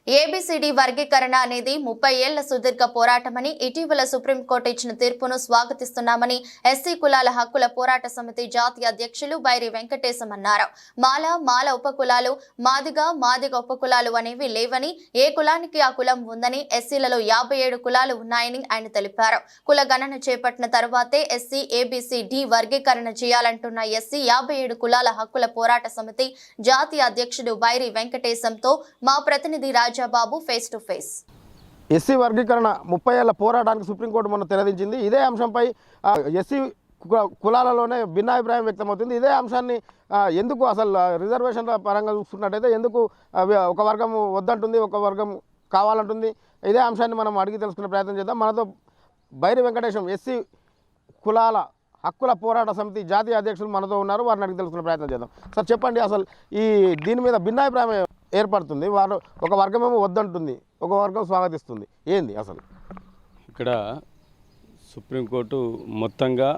A B C D వర్గీకరణ అనేది 30 ఏళ్ల సుదీర్ఘ పోరాటమని ఇటీవల సుప్రీంకోర్టు ఇచ్చిన తీర్పును స్వాగతిస్తున్నామని ఎస్సీ కులాల హక్కుల పోరాట సమితి జాతీయ అధ్యక్షులు బైరి వెంకటేశం అన్నారు. మాల ఉపకులాలు, మాదిగ ఉపకులాలు అనేవి లేవని, ఏ కులానికి ఆ కులం ఉందని, ఎస్సీలలో 57 కులాలు ఉన్నాయని ఆయన తెలిపారు. కుల గణన చేపట్టిన తరువాతే ఎస్సీ, ఏబిసిడి వర్గీకరణ చేయాలంటున్న ఎస్సీ 57 కులాల హక్కుల పోరాట సమితి జాతీయ అధ్యక్షుడు బైరి వెంకటేశంతో మా ప్రతినిధి బాబు ఫేస్ టు ఫేస్. ఎస్సీ వర్గీకరణ 30 ఏళ్ల పోరాటానికి సుప్రీంకోర్టు మొన్న తెరదించింది. ఇదే అంశంపై ఎస్సీ కులాలలోనే భిన్నాభిప్రాయం వ్యక్తమవుతుంది. ఇదే అంశాన్ని ఎందుకు అసలు రిజర్వేషన్ల పరంగా చూస్తున్నట్టయితే ఎందుకు ఒక వర్గం వద్దంటుంది, ఒక వర్గం కావాలంటుంది? ఇదే అంశాన్ని మనం అడిగి తెలుసుకునే ప్రయత్నం చేద్దాం. మనతో బైరి వెంకటేశం ఎస్సీ కులాల హక్కుల పోరాట సమితి జాతీయ అధ్యక్షులు మనతో ఉన్నారు. వారిని అడిగి తెలుసుకునే ప్రయత్నం చేద్దాం. సార్ చెప్పండి, అసలు దీని మీద భిన్నాభిప్రాయం ఏర్పడుతుంది. వారు ఒక వర్గమేమో వద్దంటుంది, ఒక వర్గం స్వాగతిస్తుంది. ఏంది అసలు ఇక్కడ సుప్రీంకోర్టు మొత్తంగా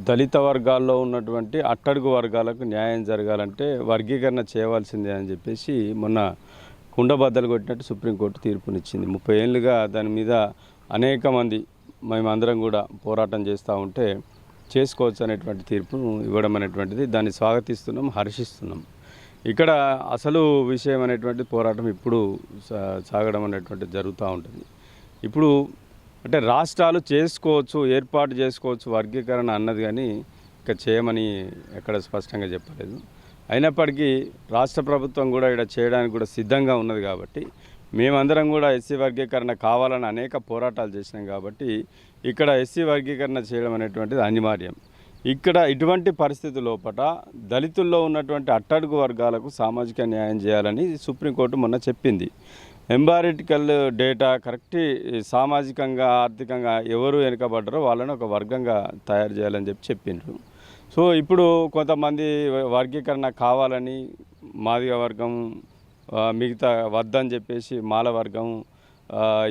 దళిత వర్గాల్లో ఉన్నటువంటి అట్టడుగు వర్గాలకు న్యాయం జరగాలంటే వర్గీకరణ చేయవలసిందే అని చెప్పేసి మొన్న కుండబద్దలు కొట్టినట్టు సుప్రీంకోర్టు తీర్పునిచ్చింది. 30 ఏళ్ళుగా దాని మీద అనేక మంది మేమందరం కూడా పోరాటం చేస్తూ ఉంటే చేసుకోవచ్చు అనేటువంటి తీర్పును ఇవ్వడం అనేటువంటిది దాన్ని స్వాగతిస్తున్నాం, హర్షిస్తున్నాం. ఇక్కడ అసలు విషయం అనేటువంటి పోరాటం ఇప్పుడు సాగడం అనేటువంటిది జరుగుతూ ఉంటుంది. ఇప్పుడు అంటే రాష్ట్రాలు చేసుకోవచ్చు, ఏర్పాటు చేసుకోవచ్చు వర్గీకరణ అన్నది, కానీ ఇక చేయమని ఎక్కడ స్పష్టంగా చెప్పలేదు. అయినప్పటికీ రాష్ట్ర ప్రభుత్వం కూడా ఇక్కడ చేయడానికి కూడా సిద్ధంగా ఉన్నది. కాబట్టి మేమందరం కూడా ఎస్సీ వర్గీకరణ కావాలని అనేక పోరాటాలు చేసినాం. కాబట్టి ఇక్కడ ఎస్సీ వర్గీకరణ చేయడం అనేటువంటిది అనివార్యం. ఇక్కడ ఇటువంటి పరిస్థితి లోపల దళితుల్లో ఉన్నటువంటి అట్టడుగు వర్గాలకు సామాజిక న్యాయం చేయాలని సుప్రీంకోర్టు మొన్న చెప్పింది. ఎంబారిటికల్ డేటా కరెక్ట్ సామాజికంగా, ఆర్థికంగా ఎవరు వెనుకబడ్డారో వాళ్ళని ఒక వర్గంగా తయారు చేయాలని చెప్పిండ్రు. సో ఇప్పుడు కొంతమంది వర్గీకరణ కావాలని మాదిగ వర్గం, మిగతా వద్దని చెప్పేసి మాల వర్గం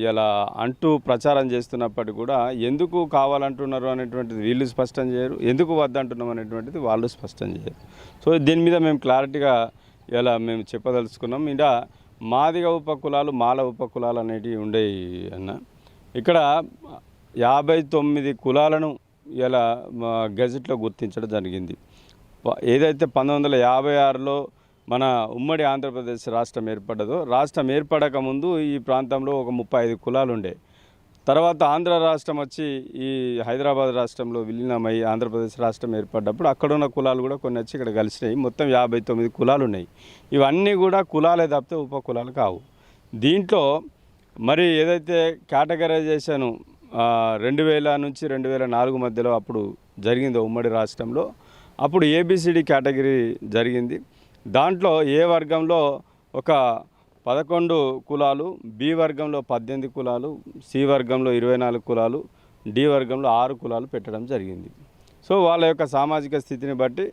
ఇలా అంటూ ప్రచారం చేస్తున్నప్పటికీ కూడా ఎందుకు కావాలంటున్నారు అనేటువంటిది వీళ్ళు స్పష్టం చేయరు, ఎందుకు వద్దంటున్నాం అనేటువంటిది వాళ్ళు స్పష్టం చేయరు. సో దీని మీద మేము క్లారిటీగా ఇలా మేము చెప్పదలుచుకున్నాం. ఇలా మాదిగ ఉపకులాలు, మాల ఉపకులాలు అనేటివి ఉండేవి అన్న. ఇక్కడ 59 కులాలను ఇలా గెజెట్లో గుర్తించడం జరిగింది. ఏదైతే 1956లో మన ఉమ్మడి ఆంధ్రప్రదేశ్ రాష్ట్రం ఏర్పడ్డదో, రాష్ట్రం ఏర్పడక ముందు ఈ ప్రాంతంలో ఒక 35 కులాలు ఉండే. తర్వాత ఆంధ్ర రాష్ట్రం వచ్చి ఈ హైదరాబాద్ రాష్ట్రంలో విలీనమై ఆంధ్రప్రదేశ్ రాష్ట్రం ఏర్పడ్డప్పుడు అక్కడున్న కులాలు కూడా కొన్ని వచ్చి ఇక్కడ కలిసినాయి. మొత్తం 59 కులాలు ఉన్నాయి. ఇవన్నీ కూడా కులాలే తప్పితే ఉప కులాలు కావు. దీంట్లో మరి ఏదైతే కేటగరైజేషన్ 2000 నుంచి 2004 మధ్యలో అప్పుడు జరిగిందో ఉమ్మడి రాష్ట్రంలో, అప్పుడు ఏబిసిడి కేటగిరీ జరిగింది. దాంట్లో ఏ వర్గంలో ఒక 11 కులాలు, బి వర్గంలో 18 కులాలు, సి వర్గంలో 24 కులాలు, డి వర్గంలో 6 కులాలు పెట్టడం జరిగింది. సో వాళ్ళ యొక్క సామాజిక స్థితిని బట్టి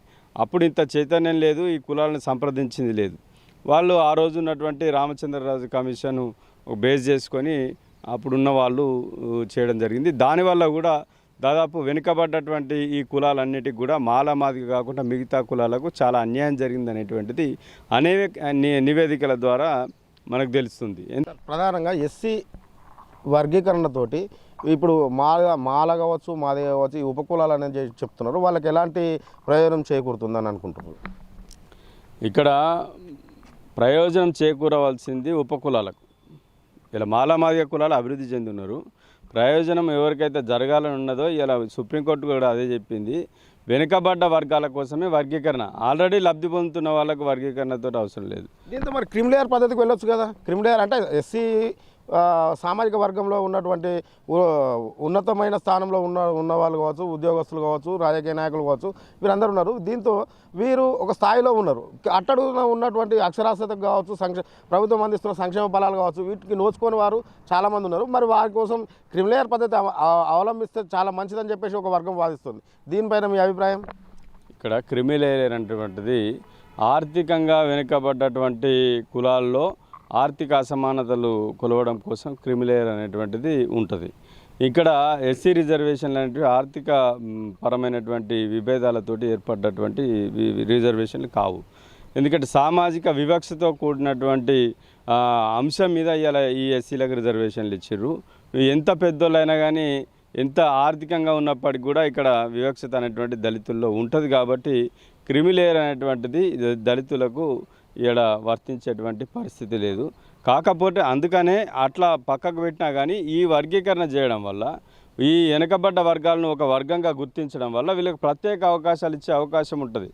అప్పుడు ఇంత చైతన్యం లేదు, ఈ కులాలను సంప్రదించింది లేదు. వాళ్ళు ఆ రోజు ఉన్నటువంటి రామచంద్రరాజు కమిషన్ బేస్ చేసుకొని అప్పుడున్న వాళ్ళు చేయడం జరిగింది. దానివల్ల కూడా దాదాపు వెనుకబడ్డటువంటి ఈ కులాలన్నిటికి కూడా మాదిగ కాకుండా మిగతా కులాలకు చాలా అన్యాయం జరిగింది అనేటువంటిది అనేక నివేదికల ద్వారా మనకు తెలుస్తుంది. ప్రధానంగా ఎస్సీ వర్గీకరణతోటి ఇప్పుడు మాల కావచ్చు, మాదిగ కావచ్చు, ఈ ఉపకులాలు అనేది చెప్తున్నారు. వాళ్ళకి ఎలాంటి ప్రయోజనం చేకూరుతుందని అనుకుంటున్నారు? ఇక్కడ ప్రయోజనం చేకూరవలసింది ఉపకులాలకు. ఇలా మాదిగ కులాలు అభివృద్ధి చెందున్నారు. ప్రయోజనం ఎవరికైతే జరగాలని ఉన్నదో ఇలా సుప్రీంకోర్టు కూడా అదే చెప్పింది. వెనుకబడ్డ వర్గాల కోసమే వర్గీకరణ. ఆల్రెడీ లబ్ధి పొందుతున్న వాళ్ళకు వర్గీకరణతో అవసరం లేదు. దీంతో మరి క్రిమిలేయర్ పద్ధతికి వెళ్ళొచ్చు కదా. క్రిమిలేయర్ అంటే ఎస్సీ సామాజిక వర్గంలో ఉన్నటువంటి ఉన్నతమైన స్థానంలో ఉన్న వాళ్ళు కావచ్చు, ఉద్యోగస్తులు కావచ్చు, రాజకీయ నాయకులు కావచ్చు, వీరందరూ ఉన్నారు. దీంతో వీరు ఒక స్థాయిలో ఉన్నారు. అట్టడుగున ఉన్నటువంటి అక్షరాస్యత కావచ్చు, ప్రభుత్వం అందిస్తున్న సంక్షేమ ఫలాలు కావచ్చు, వీటికి నోచుకొని వారు చాలామంది ఉన్నారు. మరి వారి కోసం క్రిమిలేయర్ పద్ధతి అవలంబిస్తే చాలా మంచిదని చెప్పేసి ఒక వర్గం వాదిస్తుంది. దీనిపైన మీ అభిప్రాయం? ఇక్కడ క్రిమిలేయర్ అనేటువంటిది ఆర్థికంగా వెనుకబడ్డటువంటి కులాల్లో ఆర్థిక అసమానతలు కొలవడం కోసం క్రిమిలేయర్ అనేటువంటిది ఉంటుంది. ఇక్కడ ఎస్సీ రిజర్వేషన్లు అనేటివి ఆర్థిక పరమైనటువంటి విభేదాలతోటి ఏర్పడ్డటువంటి రిజర్వేషన్లు కావు. ఎందుకంటే సామాజిక వివక్షతో కూడినటువంటి అంశం మీద ఇవాళ ఈ ఎస్సీలకు రిజర్వేషన్లు ఇచ్చిర్రు. ఎంత పెద్దోళ్ళైనా కానీ ఎంత ఆర్థికంగా ఉన్నప్పటికీ కూడా ఇక్కడ వివక్షత అనేటువంటి దళితుల్లో ఉంటుంది. కాబట్టి క్రిమిలేయర్ అనేటువంటిది దళితులకు ఇక్కడ వర్తించేటువంటి పరిస్థితి లేదు. కాకపోతే అందుకనే అట్లా పక్కకు పెట్టినా కానీ ఈ వర్గీకరణ చేయడం వల్ల ఈ వెనుకబడ్డ వర్గాలను ఒక వర్గంగా గుర్తించడం వల్ల వీళ్ళకి ప్రత్యేక అవకాశాలు ఇచ్చే అవకాశం ఉంటుంది.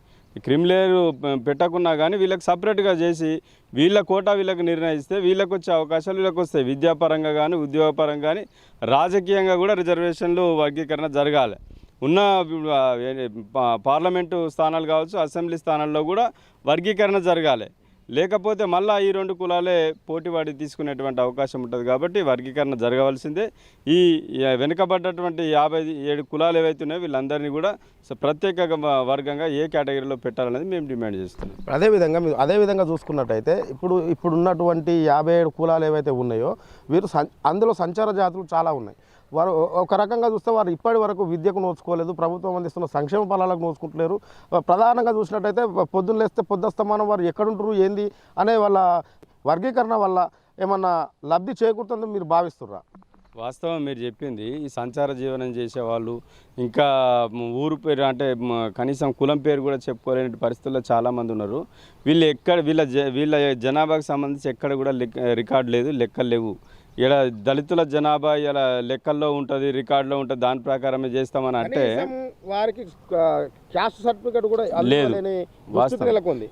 క్రిమిలేరు పెట్టకున్నా కానీ వీళ్ళకి సపరేట్గా చేసి వీళ్ళ కోటా వీళ్ళకి నిర్ణయిస్తే వీళ్ళకి వచ్చే అవకాశాలు వీళ్ళకి వస్తాయి. విద్యాపరంగా కానీ ఉద్యోగపరంగా కానీ రాజకీయంగా కూడా రిజర్వేషన్లు వర్గీకరణ జరగాలి. ఉన్న పార్లమెంటు స్థానాలు కావచ్చు, అసెంబ్లీ స్థానాల్లో కూడా వర్గీకరణ జరగాలి. లేకపోతే మళ్ళీ ఈ రెండు కులాలే పోటీపడి తీసుకునేటువంటి అవకాశం ఉంటుంది. కాబట్టి వర్గీకరణ జరగవలసిందే. ఈ వెనుకబడ్డటువంటి 57 కులాలు ఏవైతే ఉన్నాయో వీళ్ళందరినీ కూడా ప్రత్యేక వర్గంగా ఏ కేటగిరీలో పెట్టాలనేది మేము డిమాండ్ చేస్తున్నాం. అదేవిధంగా చూసుకున్నట్టయితే ఇప్పుడున్నటువంటి 57 కులాలు ఏవైతే ఉన్నాయో వీరు అందులో సంచార జాతులు చాలా ఉన్నాయి. వారు ఒక రకంగా చూస్తే వారు ఇప్పటి వరకు విద్యకు నోచుకోలేదు, ప్రభుత్వం అందిస్తున్న సంక్షేమ ఫలాలకు నోచుకుంటలేరు. ప్రధానంగా చూసినట్టయితే పొద్దున్న లేస్తే పొద్దుస్తమానం వారు ఎక్కడుంటారు ఏంది అనే వాళ్ళ వర్గీకరణ వల్ల ఏమన్నా లబ్ధి చేకూరుతుందని మీరు భావిస్తున్నారా? వాస్తవం మీరు చెప్పింది. ఈ సంచార జీవనం చేసేవాళ్ళు ఇంకా ఊరు పేరు అంటే కనీసం కులం పేరు కూడా చెప్పుకోలేని పరిస్థితుల్లో చాలామంది ఉన్నారు. వీళ్ళ జనాభాకు సంబంధించి ఎక్కడ కూడా రికార్డు లేదు, లెక్కలు లేవు. ఇక్కడ దళితుల జనాభా ఇలా లెక్కల్లో ఉంటుంది, రికార్డులో ఉంటుంది, దాని ప్రకారమే చేస్తామని అంటే వారికి క్యాస్ట్ సర్టిఫికేట్ కూడా లేదు.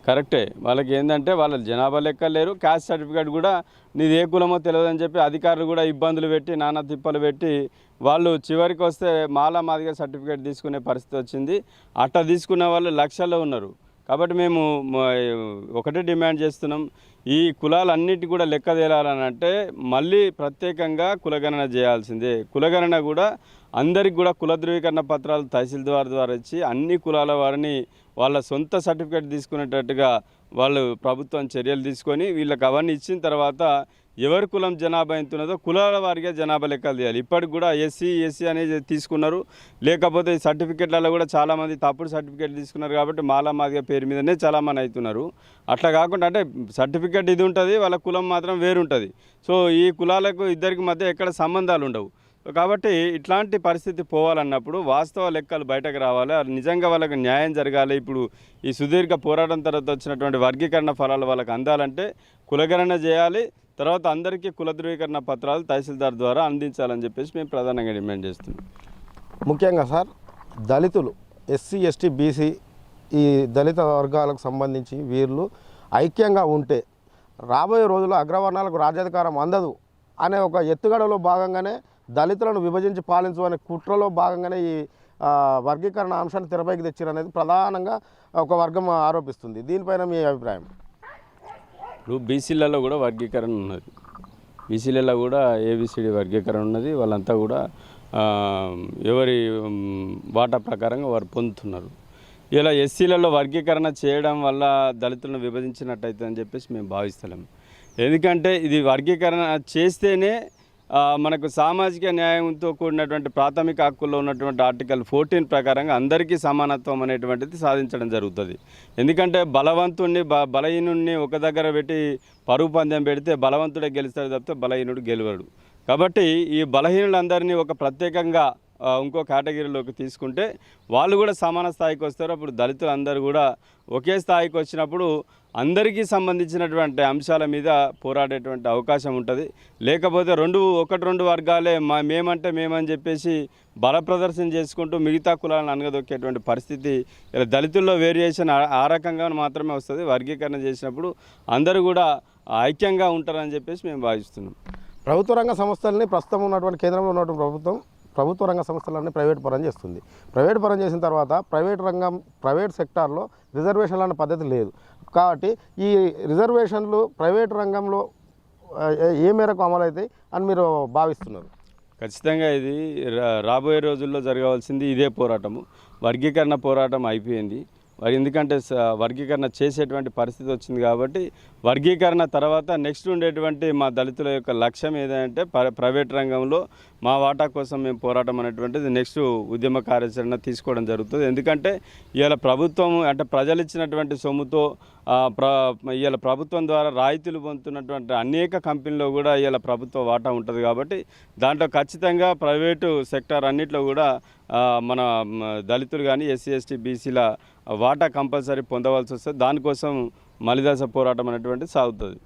కరెక్టే. వాళ్ళకి ఏంటంటే వాళ్ళ జనాభా లెక్కలు లేరు, క్యాస్ట్ సర్టిఫికేట్ కూడా నీది ఏ కులమో తెలియదని చెప్పి అధికారులు కూడా ఇబ్బందులు పెట్టి నానా తిప్పలు పెట్టి వాళ్ళు చివరికి వస్తే మాదిగా సర్టిఫికేట్ తీసుకునే పరిస్థితి వచ్చింది. అట్లా తీసుకునే వాళ్ళు లక్షల్లో ఉన్నారు. కాబట్టి మేము ఒకటే డిమాండ్ చేస్తున్నాం, ఈ కులాలన్నిటి కూడా లెక్క తేలాలని అంటే మళ్ళీ ప్రత్యేకంగా కులగణన చేయాల్సిందే. కులగణన కూడా అందరికి కూడా కుల ధృవీకరణ పత్రాలు తహసీల్దార్ ద్వారా ఇచ్చి అన్ని కులాల వారిని వాళ్ళ సొంత సర్టిఫికేట్ తీసుకునేటట్టుగా వాళ్ళు ప్రభుత్వం చర్యలు తీసుకొని వీళ్ళకి అవన్నీ ఇచ్చిన తర్వాత ఎవరి కులం జనాభా ఎంత ఉన్నదో కులాల వారిగా జనాభా లెక్కలు తీయాలి. ఇప్పటికి కూడా ఎస్సీ అనేది తీసుకున్నారు. లేకపోతే ఈ సర్టిఫికెట్లలో కూడా చాలామంది తప్పుడు సర్టిఫికేట్ తీసుకున్నారు. కాబట్టి మాదిగా పేరు మీదనే చాలామంది అవుతున్నారు. అట్లా కాకుండా అంటే సర్టిఫికేట్ ఇది ఉంటుంది, వాళ్ళ కులం మాత్రం వేరుంటుంది. సో ఈ కులాలకు ఇద్దరికి మధ్య ఎక్కడ సంబంధాలు ఉండవు. కాబట్టి ఇట్లాంటి పరిస్థితి పోవాలన్నప్పుడు వాస్తవ లెక్కలు బయటకు రావాలి, నిజంగా వాళ్ళకి న్యాయం జరగాలి. ఇప్పుడు ఈ సుదీర్ఘ పోరాటం తర్వాత వచ్చినటువంటి వర్గీకరణ ఫలాలు వాళ్ళకి అందాలంటే కులగణన చేయాలి. తర్వాత అందరికీ కుల ధృవీకరణ పత్రాలు తహసీల్దార్ ద్వారా అందించాలని చెప్పేసి మేము ప్రధానంగా డిమాండ్ చేస్తున్నాం. ముఖ్యంగా సార్ దళితులు ఎస్సీ ఎస్టీ బీసీ ఈ దళిత వర్గాలకు సంబంధించి వీళ్ళు ఐక్యంగా ఉంటే రాబోయే రోజుల్లో అగ్రవర్ణాలకు రాజ్యాధికారం అందదు అనే ఒక ఎత్తుగడలో భాగంగానే దళితులను విభజించి పాలించు అనే కుట్రలో భాగంగానే ఈ వర్గీకరణ అంశాన్ని తెరపైకి తెచ్చారనేది ప్రధానంగా ఒక వర్గం ఆరోపిస్తుంది. దీనిపైన మీ అభిప్రాయం? ఇప్పుడు బీసీలలో కూడా వర్గీకరణ ఉన్నది, బీసీలలో కూడా ఏబిసిడి వర్గీకరణ ఉన్నది. వాళ్ళంతా కూడా ఎవరి వాటా ప్రకారంగా వారు పొందుతున్నారు. ఇలా ఎస్సీలలో వర్గీకరణ చేయడం వల్ల దళితులను విభజించినట్టయితే అని చెప్పేసి మేము భావిస్తలేము. ఎందుకంటే ఇది వర్గీకరణ చేస్తేనే మనకు సామాజిక న్యాయంతో కూడినటువంటి ప్రాథమిక హక్కుల్లో ఉన్నటువంటి ఆర్టికల్ 14 ప్రకారంగా అందరికీ సమానత్వం అనేటువంటిది సాధించడం జరుగుతుంది. ఎందుకంటే బలవంతుణ్ణి బలహీనుడిని ఒక దగ్గర పెట్టి పరుగు పందెం పెడితే బలవంతుడే గెలుస్తాడు తప్పితే బలహీనుడు గెలవడు. కాబట్టి ఈ బలహీనులందరినీ ఒక ప్రత్యేకంగా ఇంకో కేటగిరీలోకి తీసుకుంటే వాళ్ళు కూడా సమాన స్థాయికి వస్తారు. అప్పుడు దళితులు అందరూ కూడా ఒకే స్థాయికి వచ్చినప్పుడు అందరికీ సంబంధించినటువంటి అంశాల మీద పోరాడేటువంటి అవకాశం ఉంటుంది. లేకపోతే రెండు వర్గాలే మేమంటే మేమని చెప్పేసి బల ప్రదర్శన చేసుకుంటూ మిగతా కులాలను అనగదొక్కేటువంటి పరిస్థితి ఇలా దళితుల్లో వేరియేషన్ ఆ రకంగా మాత్రమే వస్తుంది. వర్గీకరణ చేసినప్పుడు అందరూ కూడా ఐక్యంగా ఉంటారని చెప్పేసి మేము భావిస్తున్నాం. ప్రభుత్వ రంగ సంస్థలని ప్రస్తుతం ఉన్నటువంటి కేంద్రంలో ఉన్నటువంటి ప్రభుత్వ రంగ సంస్థలన్నీ ప్రైవేట్ పరం చేస్తుంది. ప్రైవేట్ పరం చేసిన తర్వాత ప్రైవేట్ సెక్టార్లో రిజర్వేషన్లు అనే పద్ధతి లేదు. కాబట్టి ఈ రిజర్వేషన్లు ప్రైవేట్ రంగంలో ఏ మేరకు అమలవుతాయి అని మీరు భావిస్తున్నారు? ఖచ్చితంగా ఇది రాబోయే రోజుల్లో జరగవలసింది ఇదే పోరాటము. వర్గీకరణ పోరాటం అయిపోయింది. ఎందుకంటే వర్గీకరణ చేసేటువంటి పరిస్థితి వచ్చింది కాబట్టి వర్గీకరణ తర్వాత నెక్స్ట్ ఉండేటువంటి మా దళితుల యొక్క లక్ష్యం ఏదంటే ప్రైవేట్ రంగంలో మా వాటా కోసం మేము పోరాటం అనేటువంటిది నెక్స్ట్ ఉద్యమ కార్యాచరణ తీసుకోవడం జరుగుతుంది. ఎందుకంటే ఇవాళ ప్రభుత్వం అంటే ప్రజలు ఇచ్చినటువంటి సొమ్ముతో ఇవాళ ప్రభుత్వం ద్వారా రాయితీలు పొందుతున్నటువంటి అనేక కంపెనీలో కూడా ఇవాళ ప్రభుత్వ వాటా ఉంటుంది కాబట్టి దాంట్లో ఖచ్చితంగా ప్రైవేటు సెక్టార్ అన్నింటిలో కూడా మన దళితులు కానీ ఎస్సీ ఎస్టీ బీసీల వాటా కంపల్సరీ పొందవలసి వస్తుంది. దానికోసం మలిదశ పోరాటం అనేటువంటిది సాగుతుంది.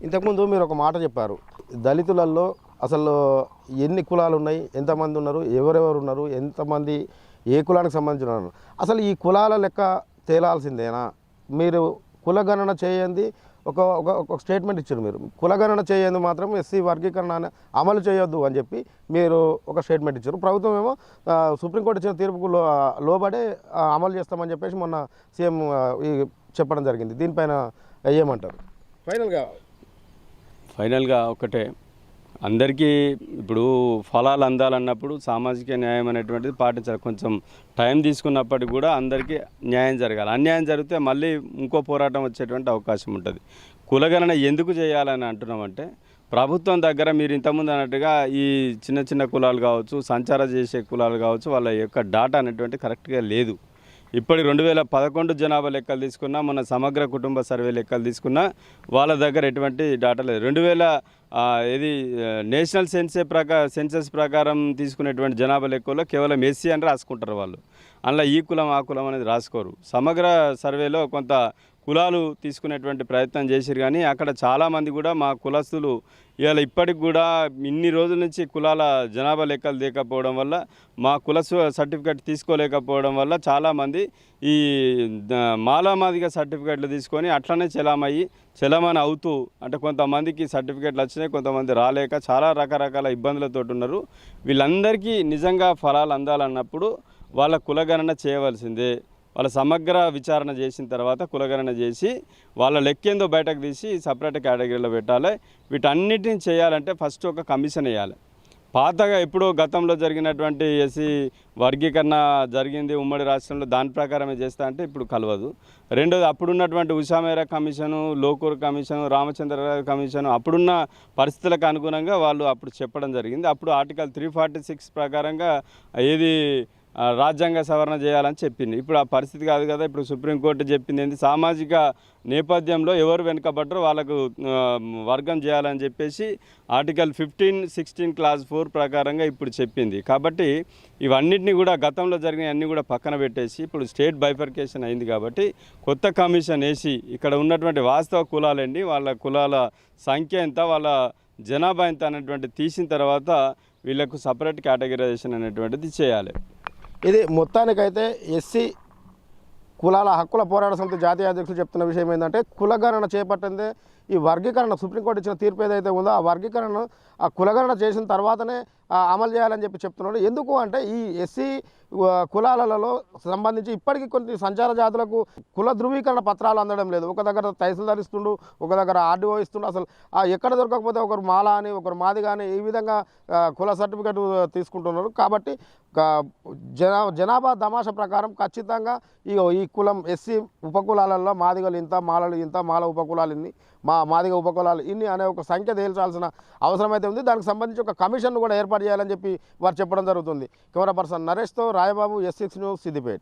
ఇంతకుముందు మీరు ఒక మాట చెప్పారు, దళితులలో అసలు ఎన్ని కులాలు ఉన్నాయి, ఎంతమంది ఉన్నారు, ఎవరెవరు ఉన్నారు, ఎంతమంది ఏ కులానికి సంబంధించిన ఉన్నారు, అసలు ఈ కులాల లెక్క తేలాల్సిందేనా? మీరు కులగణన చేయండి ఒక స్టేట్మెంట్ ఇచ్చారు. మీరు కులగణన చేయండి మాత్రం ఎస్సీ వర్గీకరణ అమలు చేయొద్దు అని చెప్పి మీరు ఒక స్టేట్మెంట్ ఇచ్చారు. ప్రభుత్వం ఏమో సుప్రీంకోర్టు ఇచ్చిన తీర్పుకు లోబడే అమలు చేస్తామని చెప్పేసి మొన్న సీఎం చెప్పడం జరిగింది. దీనిపైన ఏమంటారు? ఫైనల్గా ఒకటే, అందరికీ ఇప్పుడు ఫలాలు అందాలన్నప్పుడు సామాజిక న్యాయం అనేటువంటిది పాటించాలి. కొంచెం టైం తీసుకున్నప్పటికీ కూడా అందరికీ న్యాయం జరగాలి. అన్యాయం జరిగితే మళ్ళీ ఇంకో పోరాటం వచ్చేటువంటి అవకాశం ఉంటుంది. కులగణన ఎందుకు చేయాలని అంటున్నామంటే, ప్రభుత్వం దగ్గర మీరు ఇంతకుముందు అన్నట్టుగా ఈ చిన్న చిన్న కులాలు కావచ్చు, సంచారం చేసే కులాలు కావచ్చు, వాళ్ళ యొక్క డాటా అనేటువంటి కరెక్ట్గా లేదు. ఇప్పటి 2011 జనాభా లెక్కలు తీసుకున్నా, మన సమగ్ర కుటుంబ సర్వే లెక్కలు తీసుకున్నా వాళ్ళ దగ్గర ఎటువంటి డాటా లేదు. 2000 నేషనల్ సెన్సస్ ప్రకారం తీసుకునేటువంటి జనాభా లెక్కల్లో కేవలం ఎస్సీ అని రాసుకుంటారు వాళ్ళు. అందులో ఈ కులం ఆ కులం అనేది రాసుకోరు. సమగ్ర సర్వేలో కొంత కులాలు తీసుకునేటువంటి ప్రయత్నం చేశారు, కానీ అక్కడ చాలామంది కూడా మా కులస్తులు ఇవాళ ఇప్పటికి కూడా ఇన్ని రోజుల నుంచి కులాల జనాభా లెక్కలు లేకపోవడం వల్ల, మా కుల సర్టిఫికేట్ తీసుకోలేకపోవడం వల్ల చాలామంది ఈ మాలామాదిగా సర్టిఫికేట్లు తీసుకొని అట్లనే చలామణి అవుతూ, అంటే కొంతమందికి సర్టిఫికేట్లు వచ్చినాయి, కొంతమంది రాలేక చాలా రకరకాల ఇబ్బందులతో ఉన్నారు. వీళ్ళందరికీ నిజంగా ఫలాలు అందాలన్నప్పుడు వాళ్ళ కులగణన చేయవలసిందే. వాళ్ళ సమగ్ర విచారణ చేసిన తర్వాత కులగణన చేసి వాళ్ళ లెక్కేందో బయటకు తీసి సపరేట్ కేటగిరీలో పెట్టాలి. వీటన్నిటిని చేయాలంటే ఫస్ట్ ఒక కమిషన్ వేయాలి. పాతగా ఎప్పుడో గతంలో జరిగినటువంటి ఎస్సీ వర్గీకరణ జరిగింది ఉమ్మడి రాష్ట్రంలో, దాని ప్రకారమే చేస్తా అంటే ఇప్పుడు కలవదు. రెండోది, అప్పుడున్నటువంటి Usha Mehra commission, Lokur commission, Ramachandra commission అప్పుడున్న పరిస్థితులకు అనుగుణంగా వాళ్ళు అప్పుడు చెప్పడం జరిగింది. అప్పుడు ఆర్టికల్ 346 ప్రకారంగా ఏది రాజ్యాంగ సవరణ చేయాలని చెప్పింది. ఇప్పుడు ఆ పరిస్థితి కాదు కదా. ఇప్పుడు సుప్రీంకోర్టు చెప్పింది ఏంటి, సామాజిక నేపథ్యంలో ఎవరు వెనుకబడ్డరో వాళ్ళకు వర్గం చేయాలని చెప్పేసి ఆర్టికల్ 15, 16 క్లాస్ 4 ప్రకారంగా ఇప్పుడు చెప్పింది. కాబట్టి ఇవన్నిటిని కూడా గతంలో జరిగిన అన్నీ కూడా పక్కన పెట్టేసి ఇప్పుడు స్టేట్ బైఫర్కేషన్ అయింది కాబట్టి కొత్త కమిషన్ వేసి ఇక్కడ ఉన్నటువంటి వాస్తవ కులాలండి, వాళ్ళ కులాల సంఖ్య ఎంత, వాళ్ళ జనాభా ఎంత అనేటువంటి తీసిన తర్వాత వీళ్ళకు సపరేట్ కేటగిరైజేషన్ అనేటువంటిది చేయాలి. ఇది మొత్తానికైతే ఎస్సీ కులాల హక్కుల పోరాట సమితి జాతీయ అధ్యక్షులు చెప్తున్న విషయం ఏంటంటే, కులగణన చేపట్టిందే ఈ వర్గీకరణ సుప్రీంకోర్టు ఇచ్చిన తీర్పు ఏదైతే ఉందో ఆ వర్గీకరణను ఆ కులగణన చేసిన తర్వాతనే అమలు చేయాలని చెప్పి చెప్తున్నాడు. ఎందుకు అంటే ఈ ఎస్సీ కులాలలో సంబంధించి ఇప్పటికీ కొన్ని సంచార జాతులకు కుల ధృవీకరణ పత్రాలు అందడం లేదు. ఒక దగ్గర తహసీల్దార్ ఇస్తుండు, ఒక దగ్గర ఆర్డీఓ ఇస్తుండు. అసలు ఎక్కడ దొరకకపోతే ఒకరు మాల అని, ఒకరు మాది కానీ ఈ విధంగా కుల సర్టిఫికేట్ తీసుకుంటున్నారు. కాబట్టి జనాభా దమాష ప్రకారం ఖచ్చితంగా ఈ కులం ఎస్సీ ఉపకులాలలో మాదిగలు ఇంత, మాలలు ఇంత, మాల ఉపకులాలు ఇన్ని, మాదిగ ఉపకులాలు ఇన్ని అనే ఒక సంఖ్య తేల్చాల్సిన అవసరం అయితే ఉంది. దానికి సంబంధించి ఒక కమిషన్ కూడా ఏర్పాటు చేయాలని చెప్పి వారు చెప్పడం జరుగుతుంది. కెమెరా పర్సన్ నరేష్తో రాయబాబు, S6 న్యూస్, సిద్దిపేట.